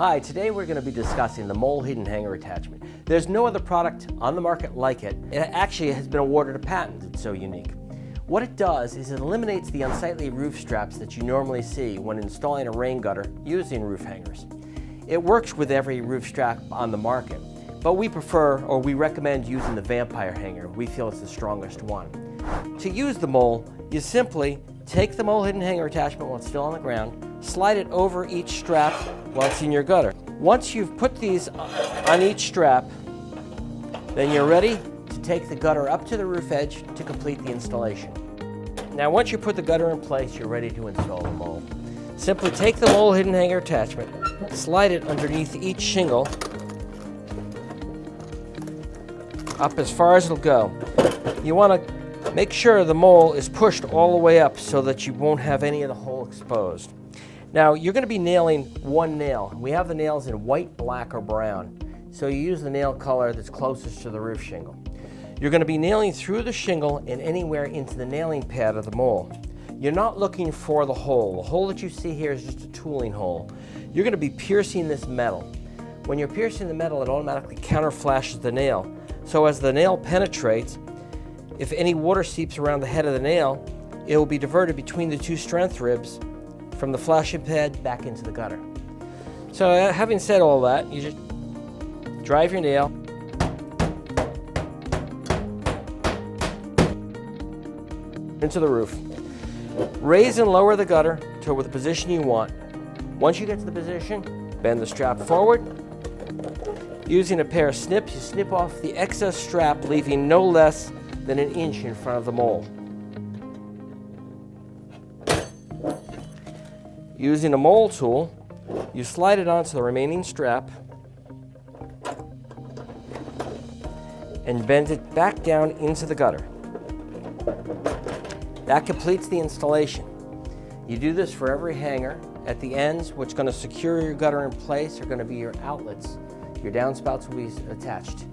Hi, today we're going to be discussing the Mole Hidden Hanger Attachment. There's no other product on the market like it. It actually has been awarded a patent, it's so unique. What it does is it eliminates the unsightly roof straps that you normally see when installing a rain gutter using roof hangers. It works with every roof strap on the market, but we recommend using the Vampire Hanger. We feel it's the strongest one. To use the mole, you simply take the Mole Hidden Hanger Attachment while it's still on the ground, slide it over each strap while it's in your gutter. Once you've put these on each strap, then you're ready to take the gutter up to the roof edge to complete the installation. Now once you put the gutter in place, you're ready to install the mole. Simply take the Mole Hidden Hanger Attachment, slide it underneath each shingle, up as far as it'll go. You want to make sure the mole is pushed all the way up so that you won't have any of the hole exposed. Now you're going to be nailing one nail. We have the nails in white, black, or brown, so you use the nail color that's closest to the roof shingle. You're going to be nailing through the shingle and anywhere into the nailing pad of the mole. You're not looking for the hole. The hole that you see here is just a tooling hole. You're going to be piercing this metal. When you're piercing the metal, it automatically counterflashes the nail. So as the nail penetrates, if any water seeps around the head of the nail, it will be diverted between the two strength ribs from the flashing pad back into the gutter. So having said all that, you just drive your nail into the roof. Raise and lower the gutter to the position you want. Once you get to the position, bend the strap forward. Using a pair of snips, you snip off the excess strap, leaving no less than an inch in front of the mole. Using a mole tool, you slide it onto the remaining strap and bend it back down into the gutter. That completes the installation. You do this for every hanger. At the ends, what's going to secure your gutter in place are going to be your outlets. Your downspouts will be attached.